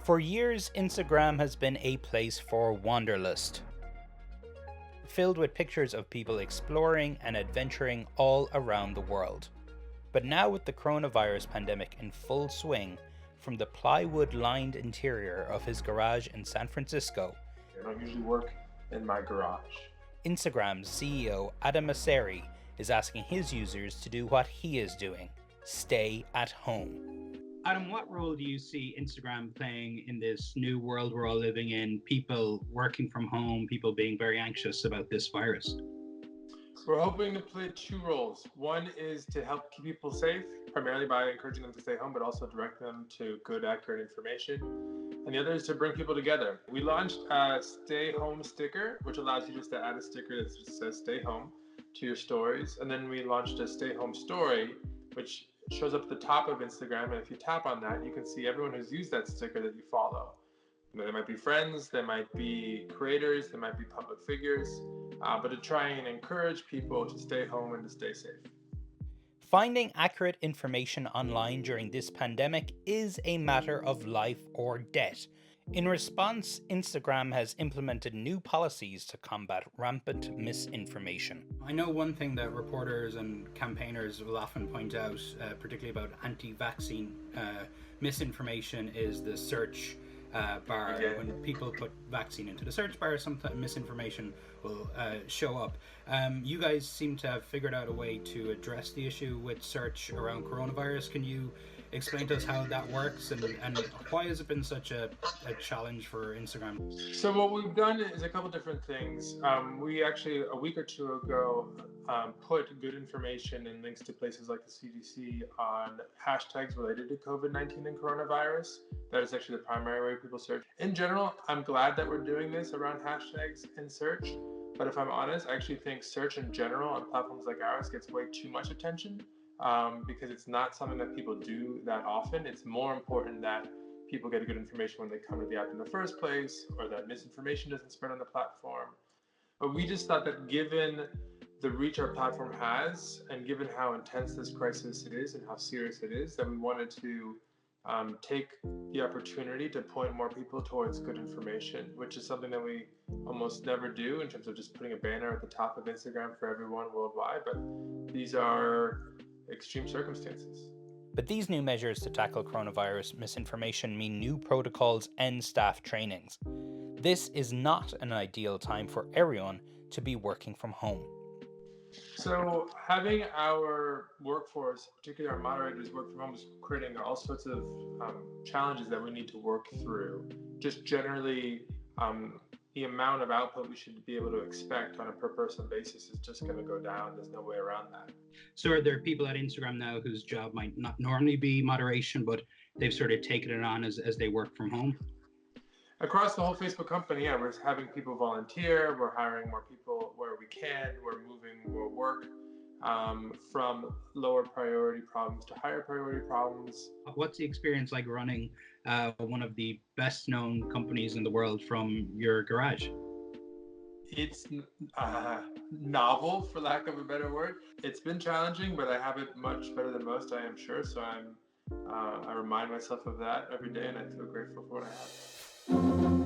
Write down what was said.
For years, Instagram has been a place for wanderlust, filled with pictures of people exploring and adventuring all around the world. But now with the coronavirus pandemic in full swing, from the plywood-lined interior of his garage in San Francisco, I don't usually work in my garage. Instagram's CEO Adam Mosseri is asking his users to do what he is doing: stay at home. Adam, what role do you see Instagram playing in this new world we're all living in? People working from home, people being very anxious about this virus. We're hoping to play two roles. One is to help keep people safe, primarily by encouraging them to stay home, but also direct them to good, accurate information. And the other is to bring people together. We launched a stay home sticker, which allows you just to add a sticker that just says stay home to your stories. And then we launched a stay home story, which shows up at the top of Instagram. And if you tap on that, you can see everyone who's used that sticker that you follow. There might be friends, there might be creators, there might be public figures, but to try and encourage people to stay home and to stay safe. Finding accurate information online during this pandemic is a matter of life or death. In response, Instagram has implemented new policies to combat rampant misinformation. I know one thing that reporters and campaigners will often point out, particularly about anti-vaccine misinformation, is the search bar. Yeah. When people put vaccine into the search bar, sometimes misinformation will show up. You guys seem to have figured out a way to address the issue with search around coronavirus. Can you explain to us how that works and why has it been such a challenge for Instagram? So what we've done is a couple different things. We actually, a week or two ago, put good information and links to places like the CDC on hashtags related to COVID-19 and coronavirus. That is actually the primary way people search. In general, I'm glad that we're doing this around hashtags and search. But if I'm honest, I actually think search in general on platforms like ours gets way too much attention because it's not something that people do that often. It's more important that people get good information when they come to the app in the first place, or that misinformation doesn't spread on the platform. But we just thought that given the reach our platform has, and given how intense this crisis is and how serious it is, that we wanted to take the opportunity to point more people towards good information, which is something that we almost never do in terms of just putting a banner at the top of Instagram for everyone worldwide. But these are extreme circumstances. But these new measures to tackle coronavirus misinformation mean new protocols and staff trainings. This is not an ideal time for everyone to be working from home. So having our workforce, particularly our moderators, work from home is creating all sorts of challenges that we need to work through. Just generally, the amount of output we should be able to expect on a per person basis is just going to go down. There's no way around that. So are there people at Instagram now whose job might not normally be moderation, but they've sort of taken it on as they work from home? Across the whole Facebook company, yeah, we're having people volunteer, we're hiring more people where we can, we're moving more work from lower priority problems to higher priority problems. What's the experience like running one of the best known companies in the world from your garage? It's novel, for lack of a better word. It's been challenging, but I have it much better than most, I am sure. So I remind myself of that every day, and I feel grateful for what I have.